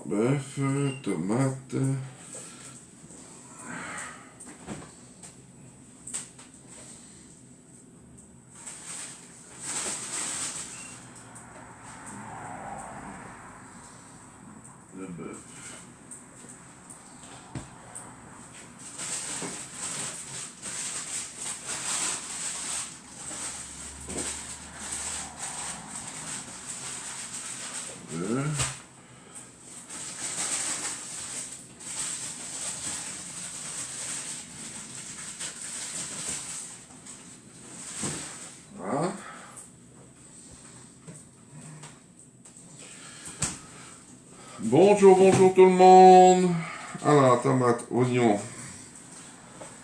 bœuf, tomate. Le bœuf. Voilà. Bonjour, bonjour tout le monde. Alors, tomate, oignon,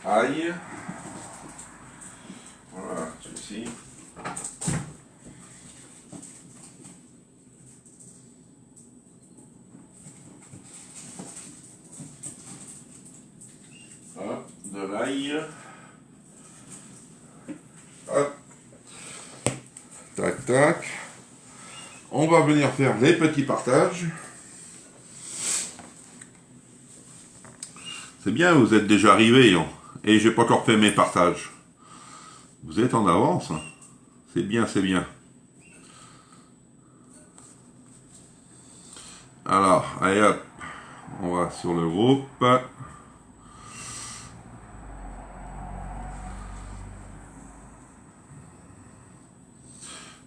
ail. Voilà, ceci. Hop, de l'ail. Hop. Tac, tac. On va venir faire les petits partages. C'est bien, vous êtes déjà arrivés, hein, et j'ai pas encore fait mes partages. Vous êtes en avance, hein. C'est bien, c'est bien. Alors, allez hop, on va sur le groupe.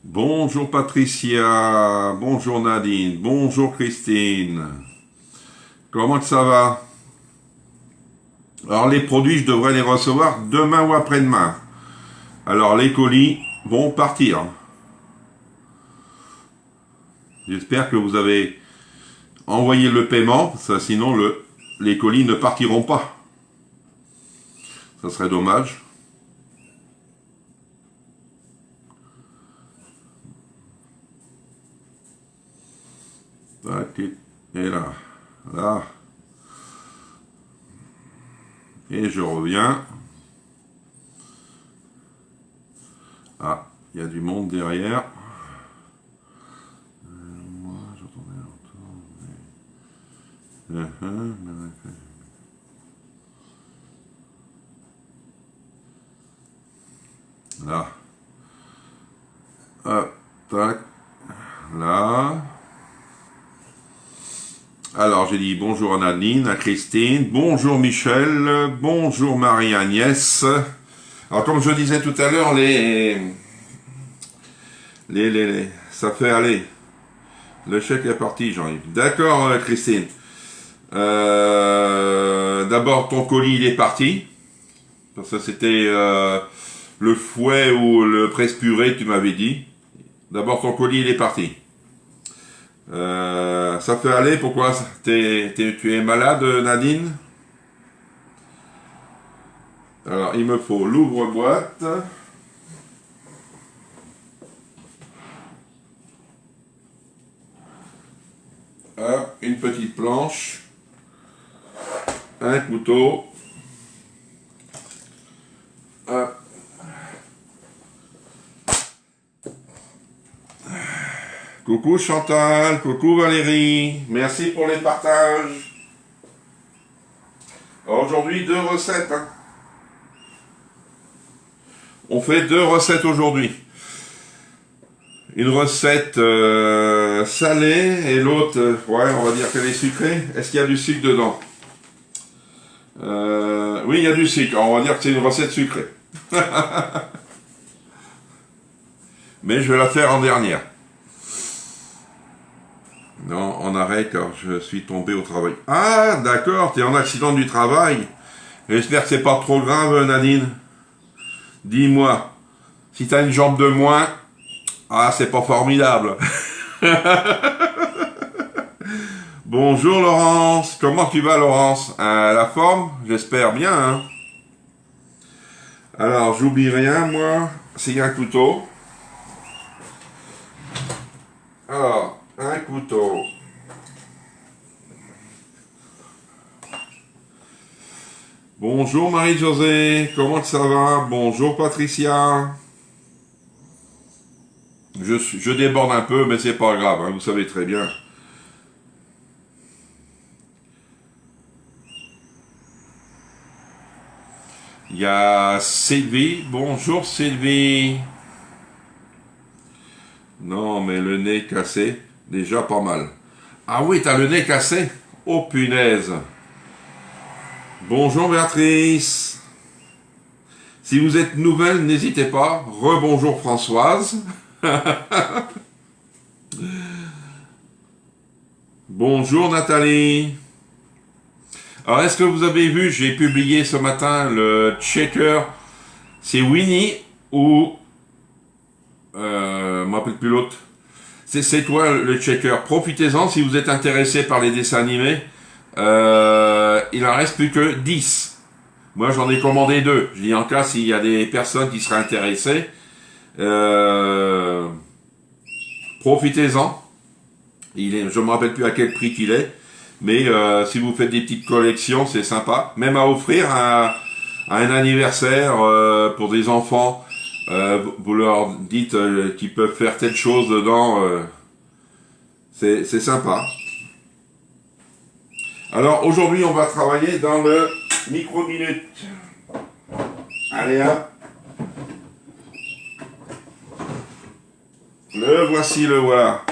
Bonjour Patricia, bonjour Nadine, bonjour Christine. Comment ça va? Alors les produits, je devrais les recevoir demain ou après-demain. Alors les colis vont partir. J'espère que vous avez envoyé le paiement, ça, sinon les colis ne partiront pas. Ça serait dommage. Et là, là. Et je reviens. Ah, il y a du monde derrière. Moi, j'entendais longtemps. Là. Hop, tac. Là. Alors, j'ai dit bonjour à Nadine, à Christine, bonjour Michel, bonjour Marie-Agnès. Alors, comme je disais tout à l'heure, ça fait aller. Le chèque est parti, Jean-Yves. D'accord, Christine. D'abord, ton colis, il est parti. Parce que c'était le fouet ou le presse-purée, tu m'avais dit. D'abord, ton colis, il est parti. Ça fait aller, pourquoi tu es malade, Nadine? Alors, il me faut l'ouvre-boîte. Hop, une petite planche. Un couteau. Hop. Coucou Chantal, coucou Valérie, merci pour les partages. Aujourd'hui, 2 recettes. Hein. On fait 2 recettes aujourd'hui. Une recette salée et l'autre, ouais, on va dire qu'elle est sucrée. Est-ce qu'il y a du sucre dedans? Oui, il y a du sucre. Alors, on va dire que c'est une recette sucrée. Mais je vais la faire en dernière. Non, en arrêt car je suis tombé au travail. Ah, d'accord, tu es en accident du travail. J'espère que c'est pas trop grave, Nadine. Dis-moi, si tu as une jambe de moins, ah, c'est pas formidable. Bonjour Laurence, comment tu vas Laurence? La forme? J'espère bien. Hein. Alors, j'oublie rien, moi. C'est un couteau. Alors, un couteau. Bonjour Marie-Josée, comment ça va? Bonjour Patricia. Je déborde un peu, mais c'est pas grave, hein, vous savez très bien. Il y a Sylvie. Bonjour Sylvie. Non, mais le nez cassé, déjà pas mal. Ah oui, t'as le nez cassé? Oh punaise. Bonjour Béatrice. Si vous êtes nouvelle, n'hésitez pas. Rebonjour Françoise. Bonjour Nathalie. Alors, est-ce que vous avez vu, j'ai publié ce matin le checker. C'est Winnie ou... je ne me rappelle plus l'autre. C'est toi le checker. Profitez-en si vous êtes intéressé par les dessins animés. Il en reste plus que 10. Moi, j'en ai commandé 2. Je dis en cas s'il y a des personnes qui seraient intéressées. Profitez-en. Je ne me rappelle plus à quel prix qu'il est. Mais si vous faites des petites collections, c'est sympa. Même à offrir à un anniversaire pour des enfants. Vous leur dites qu'ils peuvent faire telle chose dedans. C'est sympa. Alors aujourd'hui, on va travailler dans le micro-minute. Allez, hop. Le voici, le voilà.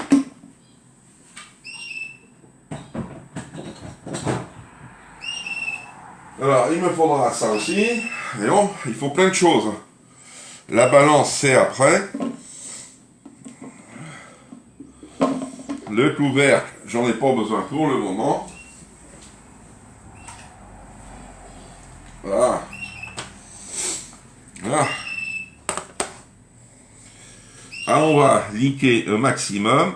Alors, il me faudra ça aussi. Et bon, il faut plein de choses. La balance, c'est après. Le couvercle, j'en ai pas besoin pour le moment. Voilà. Voilà. Alors, on va liker au maximum.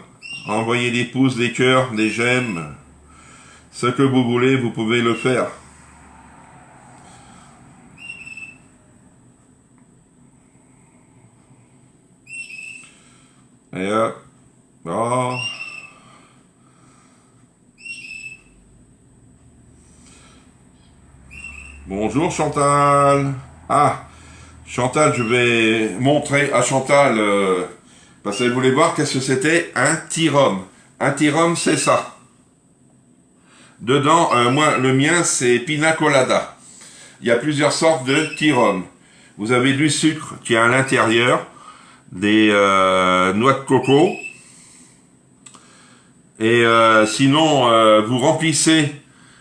Envoyer des pouces, des cœurs, des j'aime. Ce que vous voulez, vous pouvez le faire. Et hop. Oh. Bonjour Chantal. Ah, Chantal, je vais montrer à Chantal, parce qu'elle voulait voir qu'est-ce que c'était un tea-rhum. Un tea-rhum, c'est ça. Dedans, moi, le mien, c'est pina colada. Il y a plusieurs sortes de tea-rhum. Vous avez du sucre qui est à l'intérieur, des noix de coco. Et sinon, vous remplissez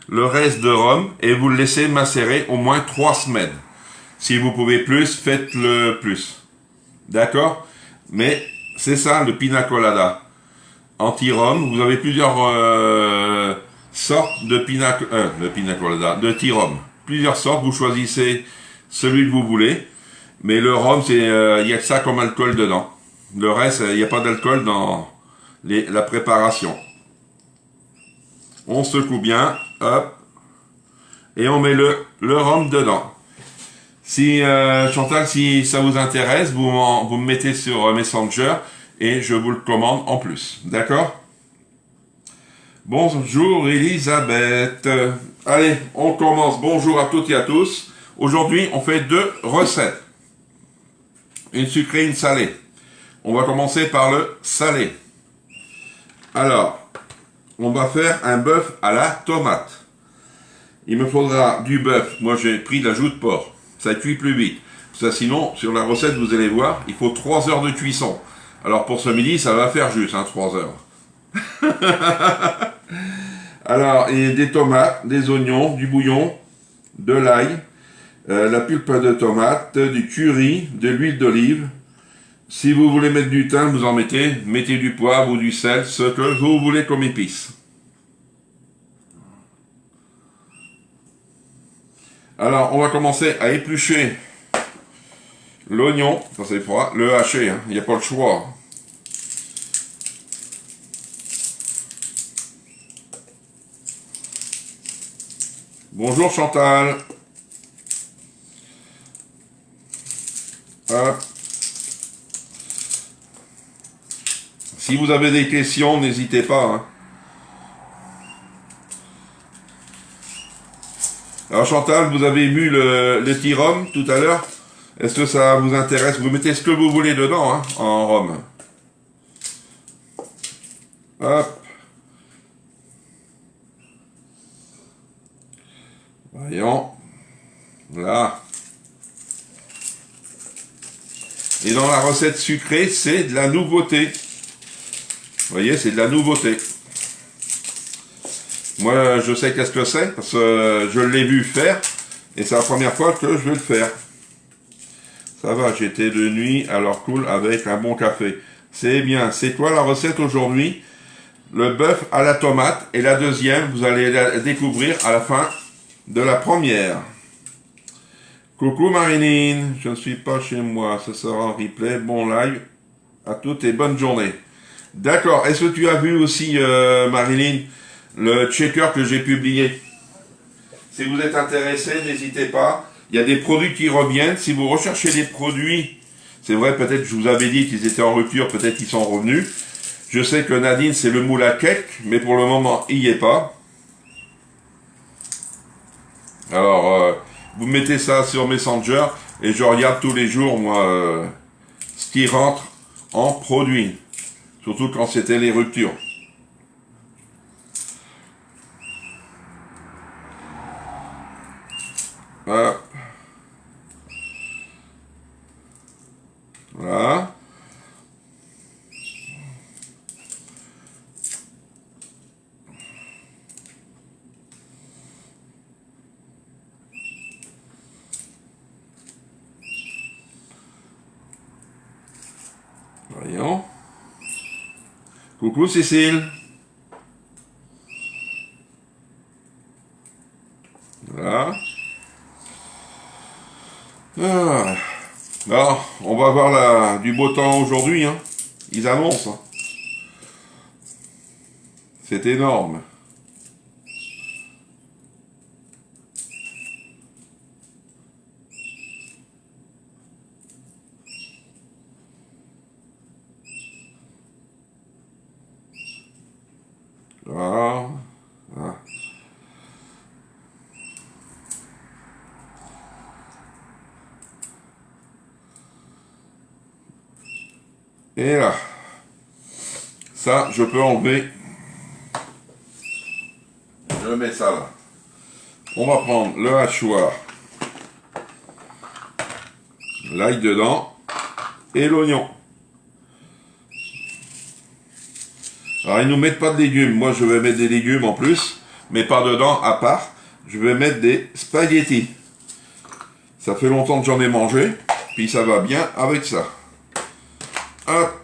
le reste de rhum et vous le laissez macérer au moins 3 semaines. Si vous pouvez plus, faites-le plus. D'accord? Mais c'est ça le pina colada. Anti-rhum, vous avez plusieurs sortes de pina colada, de tea-rhum. Plusieurs sortes, vous choisissez celui que vous voulez. Mais le rhum, il y a que ça comme alcool dedans. Le reste, il n'y a pas d'alcool dans la préparation. On secoue bien, hop, et on met le rhum dedans. Si Chantal, si ça vous intéresse, vous me mettez sur Messenger et je vous le commande en plus. D'accord? Bonjour Elisabeth. Allez, on commence. Bonjour à toutes et à tous. Aujourd'hui, on fait 2 recettes. Une sucrée, une salée. On va commencer par le salé. Alors, on va faire un bœuf à la tomate. Il me faudra du bœuf. Moi, j'ai pris de la joue de porc. Ça cuit plus vite. Ça, sinon, sur la recette, vous allez voir, il faut 3 heures de cuisson. Alors, pour ce midi, ça va faire juste, 3 heures. Alors, et des tomates, des oignons, du bouillon, de l'ail, la pulpe de tomate, du curry, de l'huile d'olive. Si vous voulez mettre du thym, vous en mettez. Mettez du poivre ou du sel, ce que vous voulez comme épice. Alors, on va commencer à éplucher l'oignon. Ça, c'est froid. Le hacher, il n'y a pas le choix. Bonjour Chantal. Hop. Si vous avez des questions, n'hésitez pas. Alors Chantal, vous avez vu le tea-rhum tout à l'heure. Est-ce que ça vous intéresse? Vous mettez ce que vous voulez dedans, en rhum. Hop. Voyons. Là. Et dans la recette sucrée, c'est de la nouveauté. Vous voyez, c'est de la nouveauté. Moi, je sais qu'est-ce que c'est, parce que je l'ai vu faire, et c'est la première fois que je vais le faire. Ça va, j'étais de nuit, alors cool, avec un bon café. C'est bien. C'est quoi la recette aujourd'hui? Le bœuf à la tomate, et la deuxième, vous allez la découvrir à la fin de la première. Coucou Marilyn, je ne suis pas chez moi, ce sera en replay, bon live, à toutes et bonne journée. D'accord, est-ce que tu as vu aussi, Marilyn, le checker que j'ai publié? Si vous êtes intéressé, n'hésitez pas, il y a des produits qui reviennent, si vous recherchez des produits, c'est vrai, peut-être je vous avais dit qu'ils étaient en rupture, peut-être qu'ils sont revenus. Je sais que Nadine, c'est le moule à cake, mais pour le moment, il n'y est pas. Alors, vous mettez ça sur Messenger et je regarde tous les jours, moi, ce qui rentre en produit. Surtout quand c'était les ruptures. Hop. Voilà. Voyons. Coucou Cécile. Voilà. Ah. Alors, on va avoir du beau temps aujourd'hui. Hein. Ils annoncent. Hein. C'est énorme. Voilà. Voilà. Et là, ça, je peux enlever. Je mets ça là. On va prendre le hachoir, l'ail dedans et l'oignon. Alors, ils nous mettent pas de légumes. Moi, je vais mettre des légumes en plus, mais pas dedans, à part. Je vais mettre des spaghettis. Ça fait longtemps que j'en ai mangé, puis ça va bien avec ça. Hop.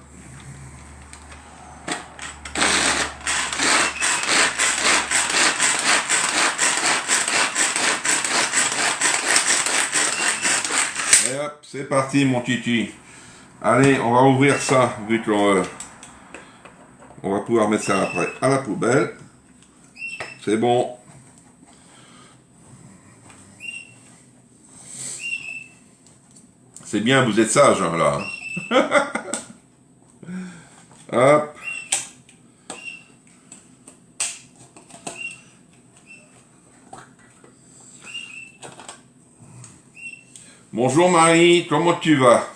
Et hop, c'est parti mon titi. Allez, on va ouvrir ça, vu qu'on on va pouvoir mettre ça après à la poubelle. C'est bon. C'est bien, vous êtes sage hein, là. Hop. Bonjour Marie, comment tu vas?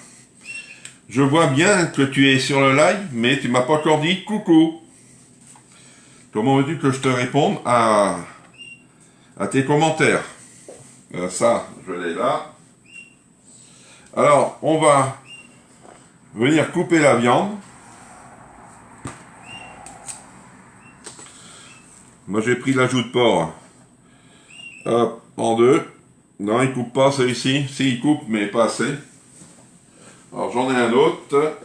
Je vois bien que tu es sur le live, mais tu m'as pas encore dit coucou. Comment veux-tu que je te réponde à tes commentaires? Ça, je l'ai là. Alors, on va venir couper la viande. Moi, j'ai pris l'ajout de porc. Hop, en deux. Non, il coupe pas celui-ci. Si, il coupe, mais pas assez. Alors, j'en ai un autre.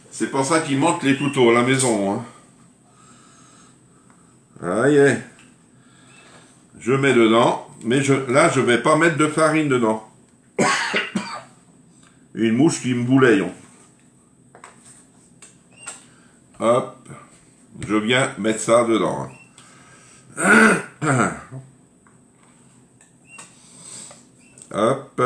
C'est pour ça qu'il manque les couteaux à la maison. Hein. Aïe. Je mets dedans. Mais là, je vais pas mettre de farine dedans. Une mouche qui me boulaye. Hop. Je viens mettre ça dedans. Hop.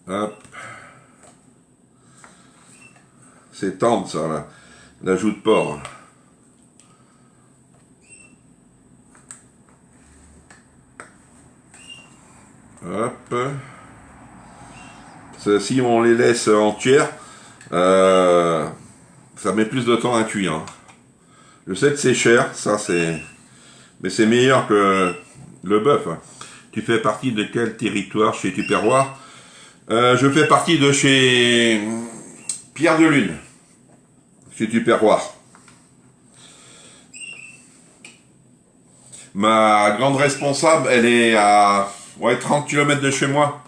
Hop. C'est tendre ça là. L'ajout de porc. Hop. Si on les laisse entières, ça met plus de temps à cuire. Hein. Je sais que c'est cher, ça c'est... Mais c'est meilleur que le bœuf. Hein. Tu fais partie de quel territoire chez Tupperware? Je fais partie de chez Pierre de Lune, chez Tupperware. Ma grande responsable, elle est à 30 km de chez moi.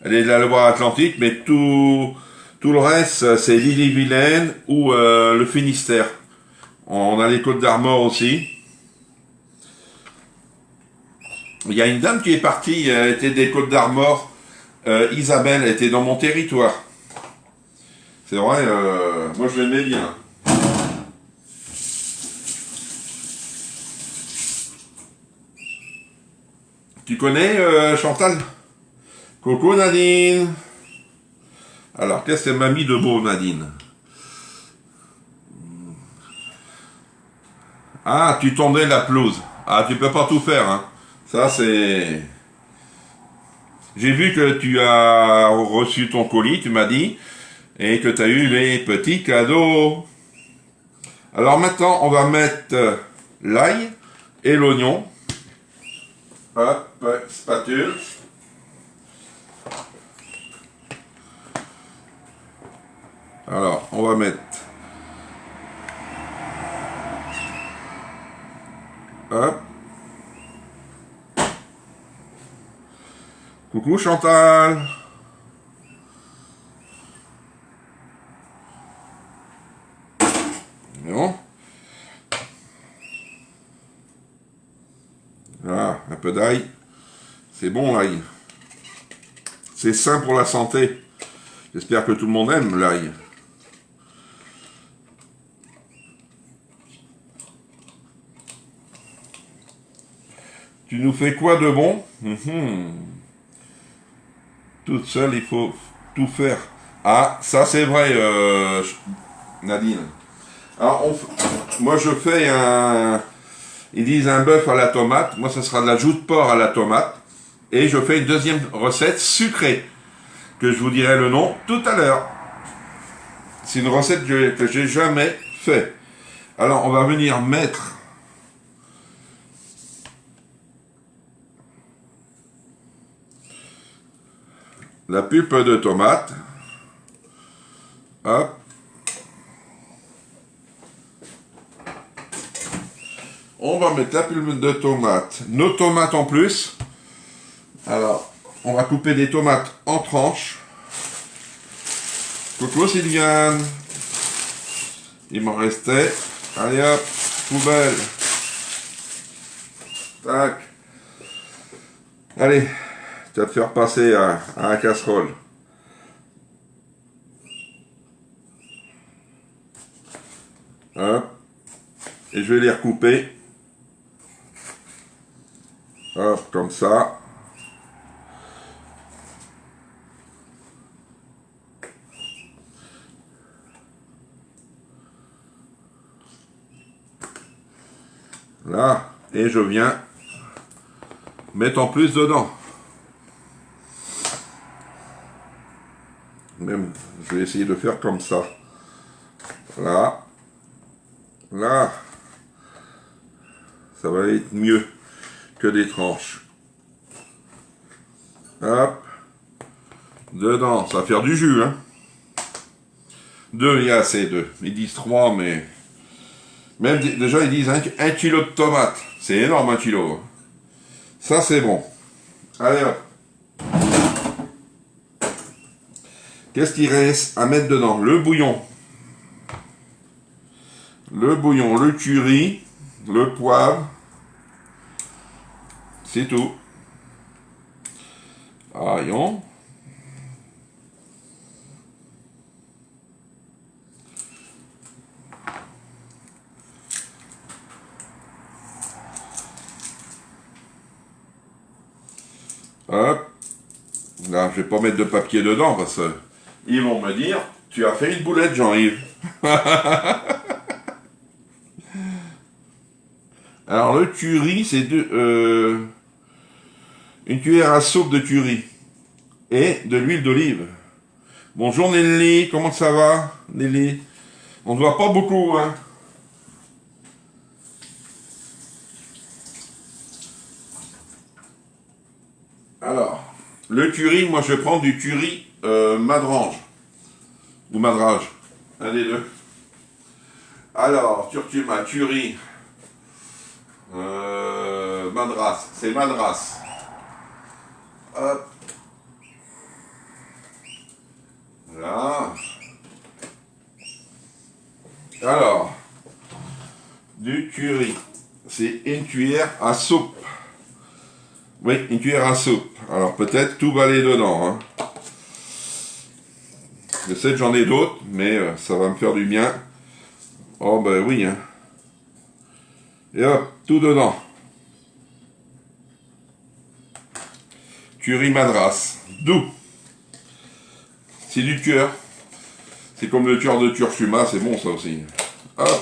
Elle est de la Loire-Atlantique, mais tout le reste, c'est l'Ille-et-Vilaine ou le Finistère. On a les Côtes d'Armor aussi. Il y a une dame qui est partie, elle était des Côtes d'Armor. Isabelle, elle était dans mon territoire. C'est vrai, moi je l'aimais bien. Tu connais Chantal? Coucou Nadine. Alors, qu'est-ce qu'elle m'a mis de beau, Nadine? Ah, tu tondais la pelouse. Ah, tu peux pas tout faire, hein. Ça, c'est... J'ai vu que tu as reçu ton colis, tu m'as dit, et que tu as eu les petits cadeaux. Alors maintenant, on va mettre l'ail et l'oignon. Hop, spatule. Alors, on va mettre... Hop. Coucou Chantal. Non. Voilà, un peu d'ail. C'est bon l'ail. C'est sain pour la santé. J'espère que tout le monde aime l'ail. Tu nous fais quoi de bon? Toute seule, il faut tout faire. Ah, ça c'est vrai, Nadine. Alors, moi je fais un... Ils disent un bœuf à la tomate. Moi, ça sera de la joue de porc à la tomate. Et je fais une deuxième recette sucrée, que je vous dirai le nom tout à l'heure. C'est une recette que j'ai jamais fait. Alors, on va venir mettre la pulpe de tomate. Hop. On va mettre la pulpe de tomate. Nos tomates en plus. Alors, on va couper des tomates en tranches. Coucou Sylviane. Il m'en restait. Allez hop, poubelle. Tac. Allez, tu vas te faire passer à la casserole. Hop. Et je vais les recouper. Hop, comme ça. Là. Et je viens mettre en plus dedans. Même, je vais essayer de faire comme ça. Là. Là. Ça va être mieux que des tranches. Hop. Dedans, ça va faire du jus, hein. 2, il y a assez, 2. Ils disent 3, mais... Même déjà, ils disent 1 kilo de tomates. C'est énorme, 1 kilo. Ça, c'est bon. Allez, hop. Qu'est-ce qu'il reste à mettre dedans? Le bouillon. Le bouillon, le curry, le poivre. C'est tout. Voyons. Hop. Là, je vais pas mettre de papier dedans parce que ils vont me dire, tu as fait une boulette, Jean-Yves. Alors le curry, c'est Une cuillère à soupe de curry et de l'huile d'olive. Bonjour Nelly, comment ça va Nelly? On ne voit pas beaucoup, hein. Alors, le curry, moi je prends du curry madrange. Ou madrage. Un des deux. Alors, curcuma, curry. Madras. C'est madras. Hop. Voilà. Alors, du curry. C'est une cuillère à soupe. Oui, une cuillère à soupe. Alors peut-être tout va aller dedans. Hein. Je sais que j'en ai d'autres, mais ça va me faire du bien. Oh ben oui. Hein. Et hop, tout dedans. Curry madras. Doux. C'est du cœur. C'est comme le cœur de curcuma, c'est bon ça aussi. Hop.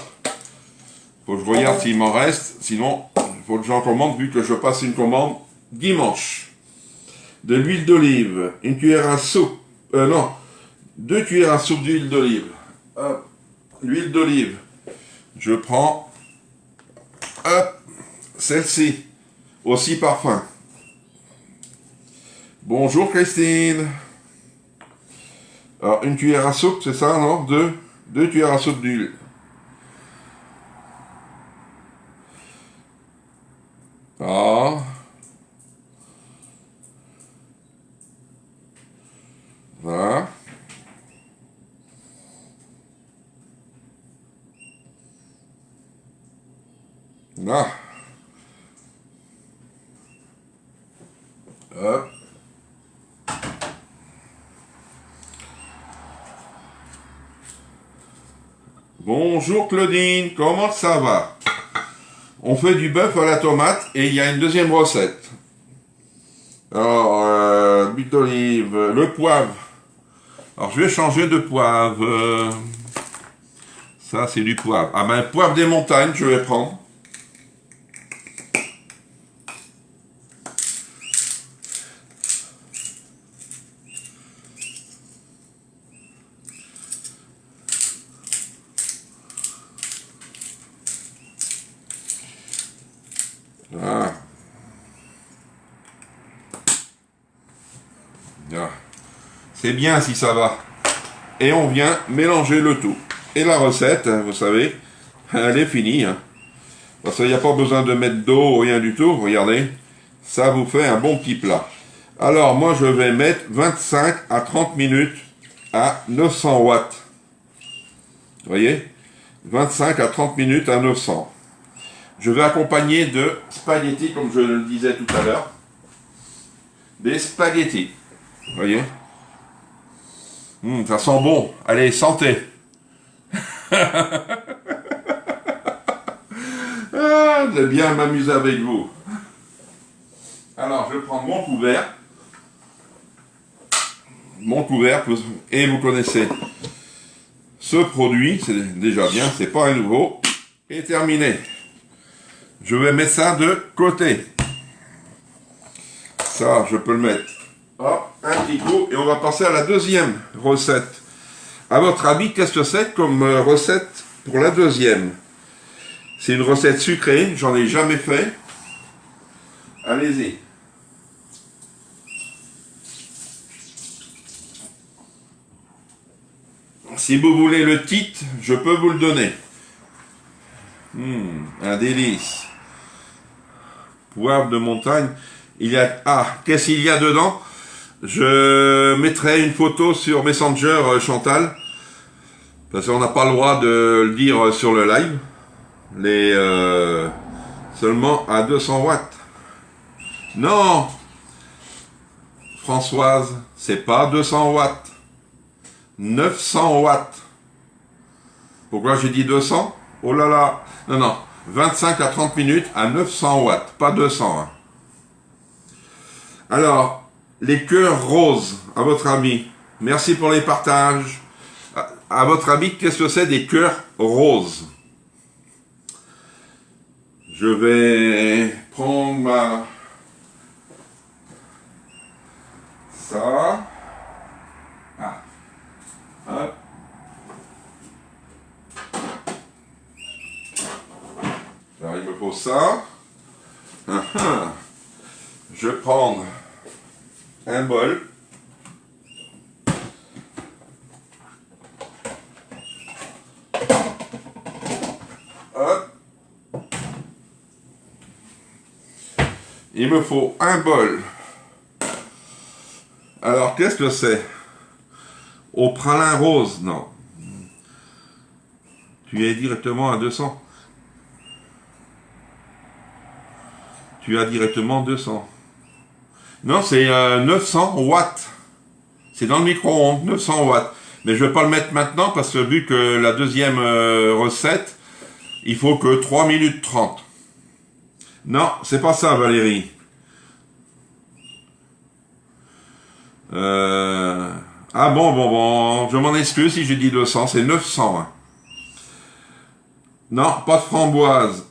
Faut que je regarde s'il m'en reste. Sinon, il faut que j'en commande vu que je passe une commande dimanche. De l'huile d'olive. Une cuillère à soupe. Non. 2 cuillères à soupe d'huile d'olive. Hop. L'huile d'olive. Je prends. Hop. Celle-ci. Aussi parfum. Bonjour Christine. Alors, une cuillère à soupe, c'est ça, non? 2 cuillères à soupe d'huile. Ah. Voilà. Là. Hop. Bonjour Claudine, comment ça va? On fait du bœuf à la tomate et il y a une deuxième recette. Alors, l'huile d'olive, le poivre. Alors, je vais changer de poivre. Ça, c'est du poivre. Ah ben, poivre des montagnes, je vais prendre. Voilà. Voilà. C'est bien si ça va. Et on vient mélanger le tout. Et la recette, vous savez, elle est finie. Hein. Parce qu'il n'y a pas besoin de mettre d'eau, rien du tout. Regardez, ça vous fait un bon petit plat. Alors, moi, je vais mettre 25 à 30 minutes à 900 watts. Vous voyez? 25 à 30 minutes à 900. Je vais accompagner de spaghettis, comme je le disais tout à l'heure. Des spaghettis. Vous voyez? Ça sent bon. Allez, santé. J'aime bien m'amuser avec vous. Alors, je prends mon couvert. Mon couvert, et vous connaissez ce produit, c'est déjà bien, c'est pas un nouveau. Et terminé. Je vais mettre ça de côté. Ça, je peux le mettre. Hop, un petit coup, et on va passer à la deuxième recette. À votre avis, qu'est-ce que c'est comme recette pour la deuxième? C'est une recette sucrée, j'en ai jamais fait. Allez-y. Si vous voulez le titre, je peux vous le donner. Un délice. Poivre de montagne. Il y a... Ah, qu'est-ce qu'il y a dedans? Je mettrai une photo sur Messenger, Chantal. Parce qu'on n'a pas le droit de le dire sur le live. Seulement à 200 watts. Non, Françoise, c'est pas 200 watts. 900 watts. Pourquoi j'ai dit 200? Oh là là. Non, non. 25 à 30 minutes à 900 watts, pas 200. Hein. Alors, les cœurs roses, à votre avis. Merci pour les partages. À votre avis, qu'est-ce que c'est des cœurs roses? Je vais prendre ça. Ah. Hop. Alors il me faut ça. Je vais prendre un bol. Hop. Il me faut un bol. Alors qu'est-ce que c'est? Au pralin rose, non. Tu es directement à 200. Tu as directement 200. Non, c'est 900 watts. C'est dans le micro-ondes, 900 watts. Mais je ne vais pas le mettre maintenant parce que vu que la deuxième recette, il faut que 3 minutes 30. Non, c'est pas ça, Valérie. Ah bon, je m'en excuse si j'ai dit 200, c'est 900. Hein. Non, pas de framboise.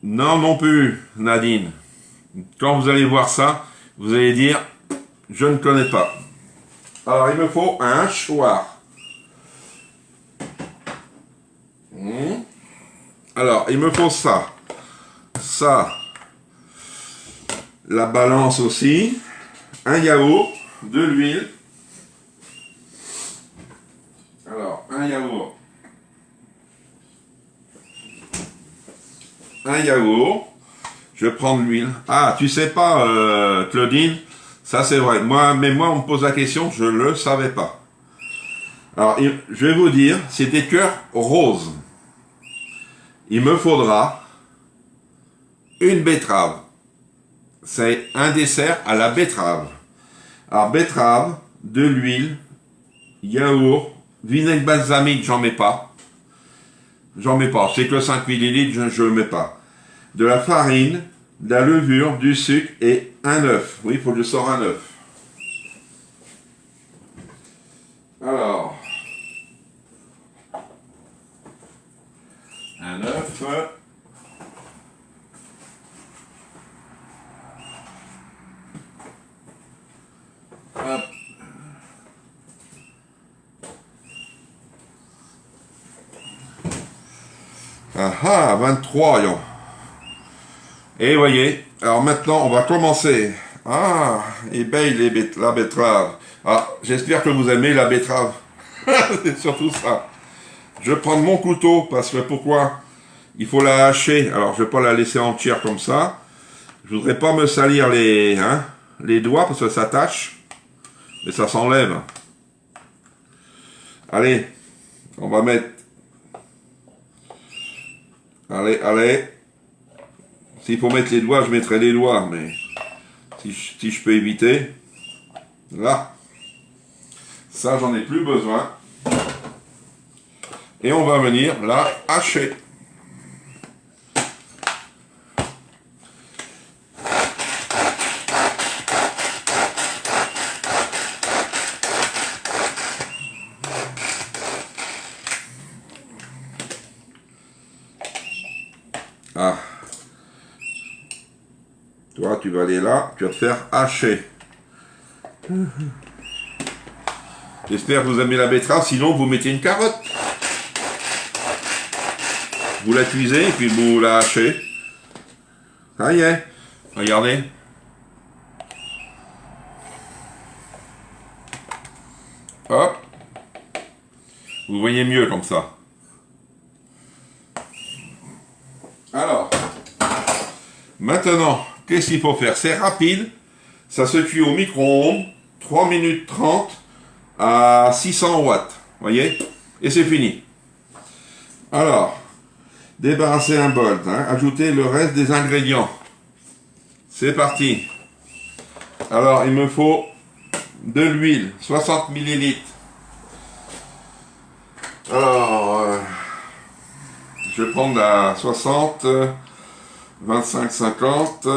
Non, non plus, Nadine. Quand vous allez voir ça, vous allez dire, je ne connais pas. Alors, il me faut un hachoir. Alors, il me faut ça. Ça. La balance aussi. Un yaourt, de l'huile. Alors, un yaourt. Un yaourt. Je vais prendre l'huile. Ah, tu sais pas, Claudine, ça c'est vrai. Moi, on me pose la question, je ne le savais pas. Alors, je vais vous dire, c'est des cœurs roses. Il me faudra une betterave. C'est un dessert à la betterave. Alors, betterave, de l'huile, yaourt, vinaigre balsamique, j'en mets pas. J'en mets pas, c'est que 5 ml, je ne mets pas. De la farine, de la levure, du sucre et un œuf. Oui, il faut que je sorte un œuf. Alors, un œuf. Hop. Ah ah, 23, yon. Et voyez, alors maintenant on va commencer. Ah, et belle la betterave. Ah, j'espère que vous aimez la betterave. C'est surtout ça. Je vais prendre mon couteau parce que pourquoi? Il faut la hacher. Alors je vais pas la laisser entière comme ça. Je voudrais pas me salir les doigts parce que ça tâche. Mais ça s'enlève. Allez, on va mettre. Allez. S'il faut mettre les doigts, je mettrai les doigts, mais si je peux éviter. Là. Ça, j'en ai plus besoin. Et on va venir la hacher. Ah. Toi, tu vas aller là, tu vas te faire hacher. J'espère que vous aimez la betterave, sinon vous mettez une carotte. Vous la cuisez et puis vous la hachez. Ça y est. Regardez. Hop. Vous voyez mieux comme ça. Alors, maintenant, qu'est-ce qu'il faut faire? C'est rapide. Ça se cuit au micro-ondes. 3 minutes 30 à 600 watts. Voyez? Et c'est fini. Alors, débarrasser un bol. Ajouter le reste des ingrédients. C'est parti. Alors, il me faut de l'huile. 60 ml. Alors, je vais prendre la 60, 25, 50,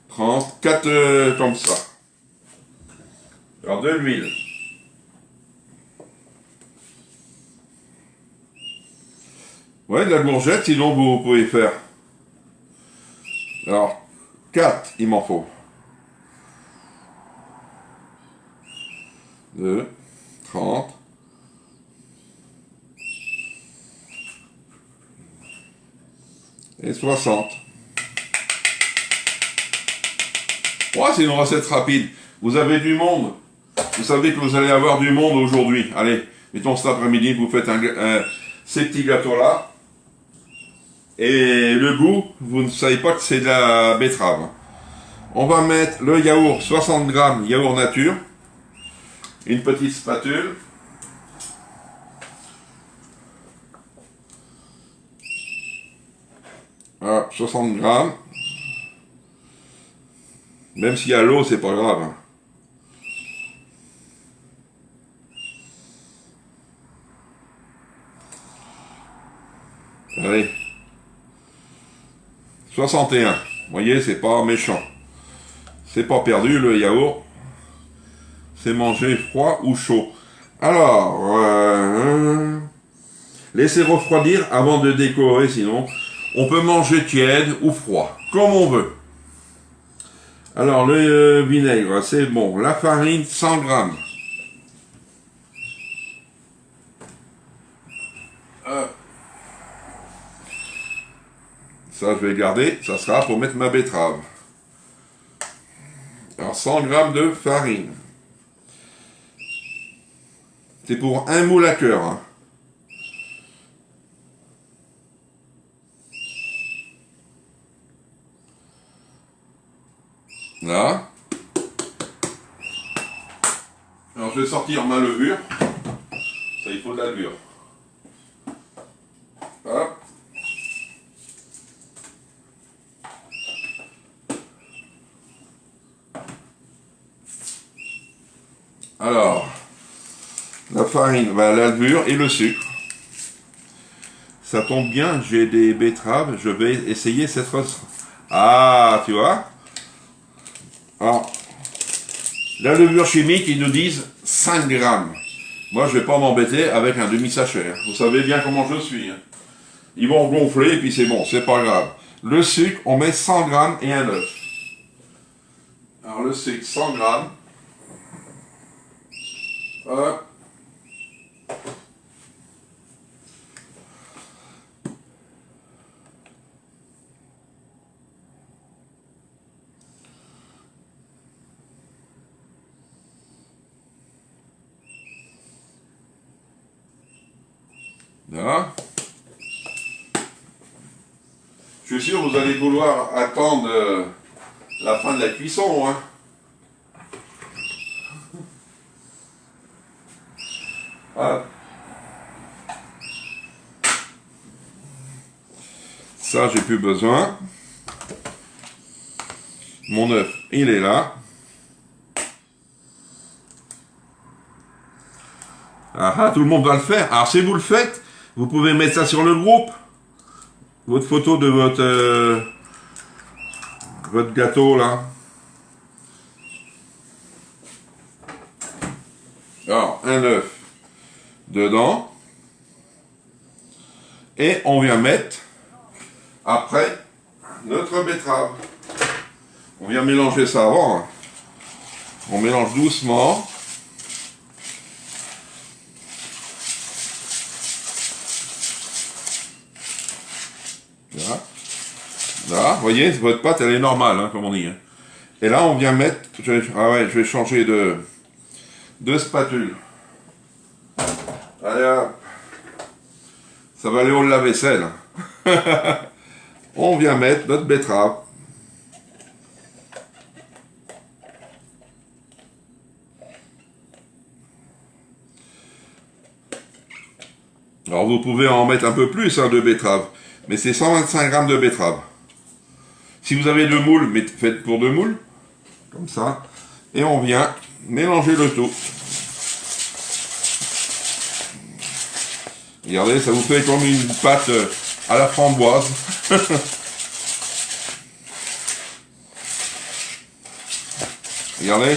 30, 4 comme ça. Alors de l'huile. Ouais, de la courgette, sinon vous pouvez faire. Alors, 4, il m'en faut. 2, 30. Et 60. Ouais, c'est une recette rapide. Vous avez du monde. Vous savez que vous allez avoir du monde aujourd'hui. Allez, mettons cet après-midi, vous faites ces petits gâteaux-là. Et le goût, vous ne savez pas que c'est de la betterave. On va mettre le yaourt, 60 grammes, yaourt nature. Une petite spatule. Voilà, 60 grammes. Même s'il y a l'eau, c'est pas grave. Allez. 61. Vous voyez, c'est pas méchant. C'est pas perdu, le yaourt. C'est manger froid ou chaud. Alors, laissez refroidir avant de décorer, sinon. On peut manger tiède ou froid, comme on veut. Alors, le vinaigre, c'est bon. La farine, 100 grammes. Ça, je vais garder. Ça sera pour mettre ma betterave. Alors, 100 grammes de farine. C'est pour un moule à cœur. Hein. Là. Alors, je vais sortir ma levure. Ça, il faut de la levure. Hop. Alors, la farine, la levure et le sucre. Ça tombe bien, j'ai des betteraves, je vais essayer cette recette. Ah, tu vois. Alors, la levure chimique, ils nous disent 5 grammes. Moi, je vais pas m'embêter avec un demi-sachet. Vous savez bien comment je suis. Hein. Ils vont gonfler et puis c'est bon, c'est pas grave. Le sucre, on met 100 grammes et un œuf. Alors, le sucre, 100 grammes. Hop. Là. Je suis sûr que vous allez vouloir attendre la fin de la cuisson. Hein. Ah. Ça, j'ai plus besoin. Mon œuf, il est là. Ah, tout le monde va le faire. Alors, si vous le faites, vous pouvez mettre ça sur le groupe. Votre photo de votre gâteau, là. Alors, un œuf dedans. Et on vient mettre, après, notre betterave. On vient mélanger ça avant. Hein. On mélange doucement. Là. Là, vous voyez, votre pâte, elle est normale, hein, comme on dit. Hein. Et là, on vient mettre... je vais changer de spatule. Allez, hop. Ça va aller au lave-vaisselle. On vient mettre notre betterave. Alors, vous pouvez en mettre un peu plus hein, de betterave. Mais c'est 125 grammes de betterave. Si vous avez deux moules, faites pour deux moules. Comme ça. Et on vient mélanger le tout. Regardez, ça vous fait comme une pâte à la framboise. Regardez.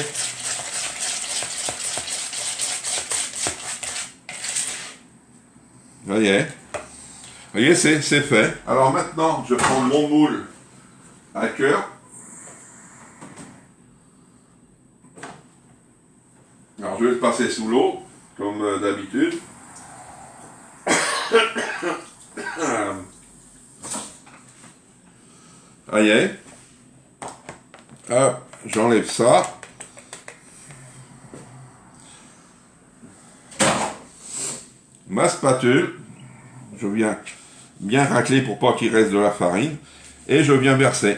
Vous voyez, c'est fait. Alors maintenant, je prends mon moule à cœur. Alors Alors je vais le passer sous l'eau, comme d'habitude. Allez. Hop, j'enlève ça. Ma spatule. Je viens bien racler pour pas qu'il reste de la farine. Et je viens verser.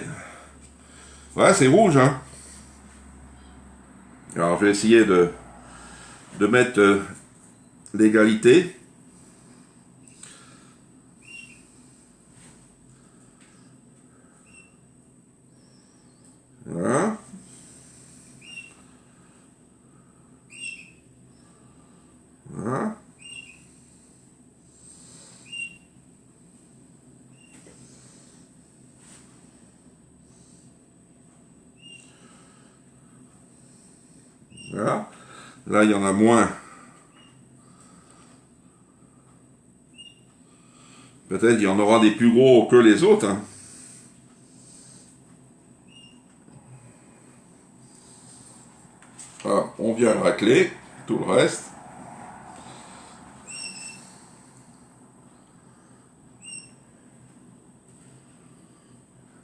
Ouais, c'est rouge, hein. Alors je vais essayer de mettre l'égalité. Voilà. Voilà. Voilà. Là, il y en a moins. Peut-être il y en aura des plus gros que les autres, hein. Voilà, on vient racler tout le reste.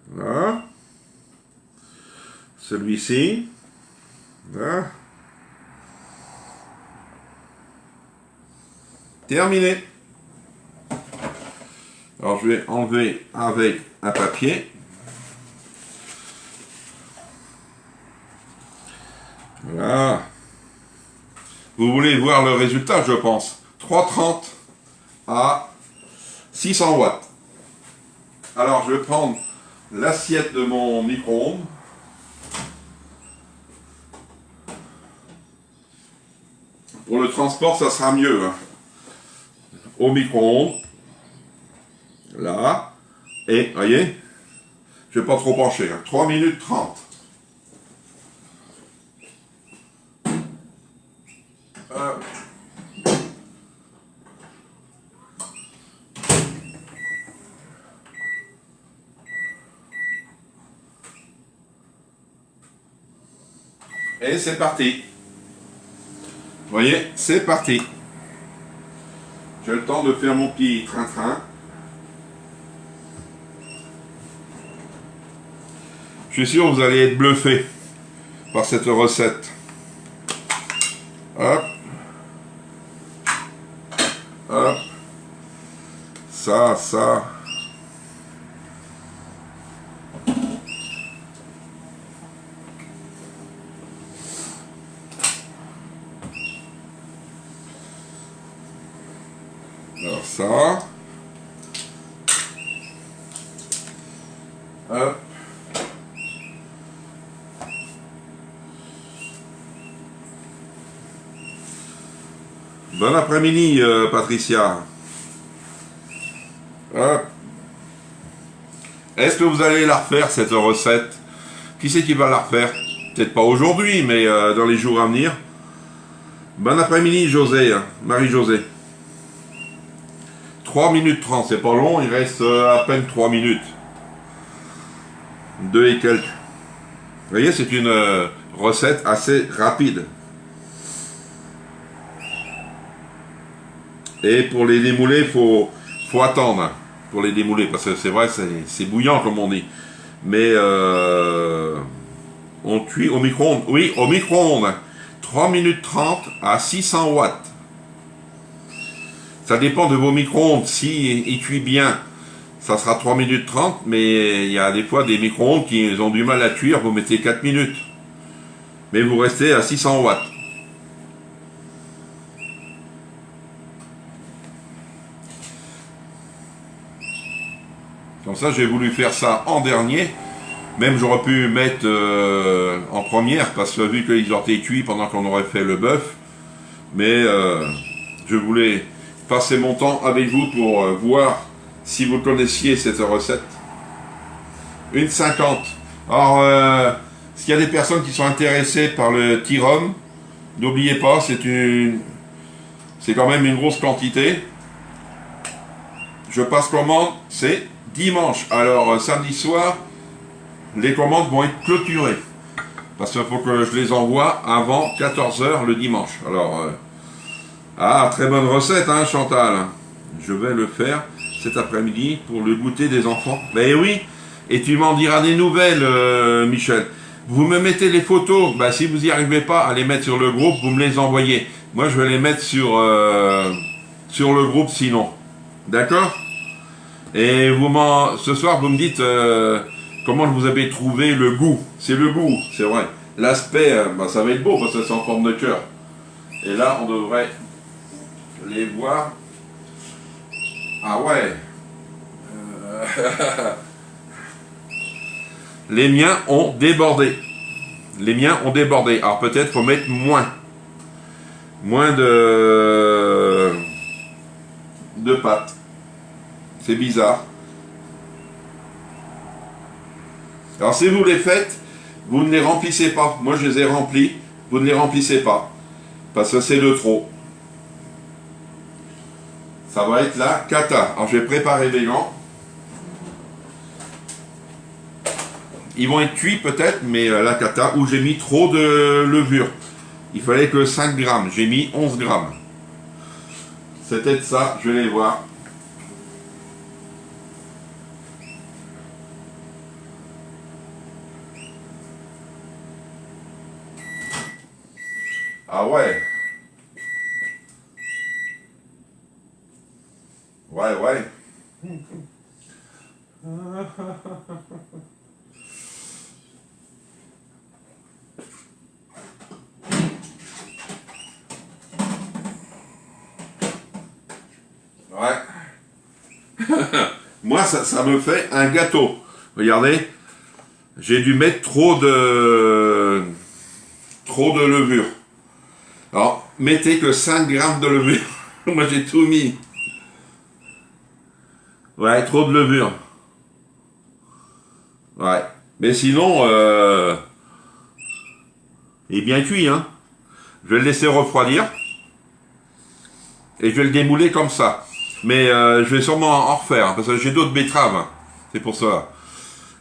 Voilà. Celui-ci. Voilà. Terminé. Alors je vais enlever avec un papier. Voilà. Vous voulez voir le résultat, je pense. 330 à 600 watts. Alors je vais prendre l'assiette de mon micro-ondes. Pour le transport, ça sera mieux, hein. Au micro-ondes. Là. Et, voyez, je ne vais pas trop pencher, hein. 3 minutes 30. Et c'est parti. Vous voyez, c'est parti. J'ai le temps de faire mon petit train-train. Je suis sûr que vous allez être bluffé par cette recette. Hop. Hop. Ça. Alors ça. Hop. Bon après-midi, Patricia. Hop. Est-ce que vous allez la refaire, cette recette? Qui c'est qui va la refaire? Peut-être pas aujourd'hui, mais dans les jours à venir. Bon après-midi, José, hein, Marie-Josée. 3 minutes 30, c'est pas long, il reste à peine 3 minutes. 2 et quelques. Vous voyez, c'est une recette assez rapide. Et pour les démouler, faut attendre pour les démouler, parce que c'est vrai, c'est bouillant comme on dit. Mais on cuit au micro-ondes. Oui, au micro-ondes. 3 minutes 30 à 600 watts. Ça dépend de vos micro-ondes. Si il cuit bien, ça sera 3 minutes 30, mais il y a des fois des micro-ondes qui ont du mal à cuire, vous mettez 4 minutes. Mais vous restez à 600 watts. Comme ça, j'ai voulu faire ça en dernier. Même j'aurais pu mettre en première, parce que vu qu'ils ont été cuits pendant qu'on aurait fait le bœuf. Mais je voulais passer mon temps avec vous pour voir si vous connaissiez cette recette. 1,50. Alors, s'il y a des personnes qui sont intéressées par le Tyrum, n'oubliez pas, c'est quand même une grosse quantité. Je passe commande, c'est dimanche. Alors, samedi soir, les commandes vont être clôturées. Parce qu'il faut que je les envoie avant 14 h le dimanche. Alors, ah, très bonne recette, hein, Chantal. Je vais le faire cet après-midi pour le goûter des enfants. Ben oui, et tu m'en diras des nouvelles, Michel. Vous me mettez les photos. Ben, si vous n'y arrivez pas à les mettre sur le groupe, vous me les envoyez. Moi, je vais les mettre sur le groupe sinon. D'accord? Et ce soir, vous me dites comment vous avez trouvé le goût. C'est le goût, c'est vrai. L'aspect, ça va être beau parce que c'est en forme de cœur. Et là, on devrait les voir. Ah ouais. Les miens ont débordé. Les miens ont débordé. Alors peut-être faut mettre moins. Moins de pâtes. C'est bizarre. Alors si vous les faites, vous ne les remplissez pas. Moi je les ai remplis. Vous ne les remplissez pas. Parce que c'est de trop. Ça va être la cata. Alors je vais préparer les gants. Ils vont être cuits peut-être, mais la cata où j'ai mis trop de levure. Il fallait que 5 grammes. J'ai mis 11 grammes. C'était de ça. Je vais les voir. Ah ouais. Ouais, ouais. Ouais. Moi, ça me fait un gâteau. Regardez. J'ai dû mettre trop de levure. Alors, mettez que 5 grammes de levure. Moi, j'ai tout mis. Ouais, trop de levure. Ouais. Mais sinon, il est bien cuit, hein. Je vais le laisser refroidir. Et je vais le démouler comme ça. Mais je vais sûrement en refaire, hein, parce que j'ai d'autres betteraves. Hein. C'est pour ça.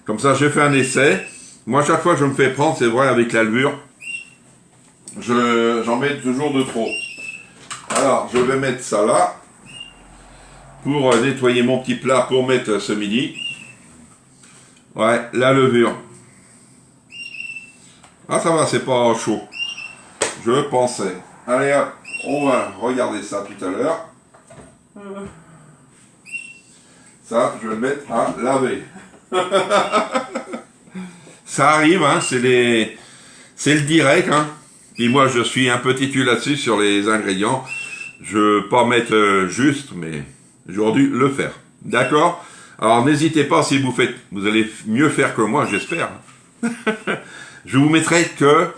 Comme ça, j'ai fait un essai. Moi, chaque fois que je me fais prendre, c'est vrai, avec la levure, j'en mets toujours de trop. Alors, je vais mettre ça là, pour nettoyer mon petit plat, pour mettre ce midi. Ouais, la levure. Ah, ça va, c'est pas chaud. Je pensais. Allez, hop, on va regarder ça tout à l'heure. Ça, je vais le mettre à laver. Ça arrive, hein, c'est le direct, hein. Puis moi, je suis un peu têtu là-dessus sur les ingrédients. Je ne veux pas mettre juste, mais j'aurais dû le faire. D'accord? Alors, n'hésitez pas si vous faites. Vous allez mieux faire que moi, j'espère. Je vous mettrai que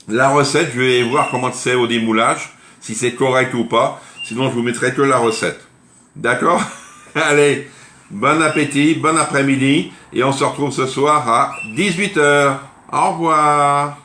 la recette. Je vais voir comment c'est au démoulage, si c'est correct ou pas. Sinon, je vous mettrai que la recette. D'accord? Allez, bon appétit, bon après-midi. Et on se retrouve ce soir à 18 h. Au revoir.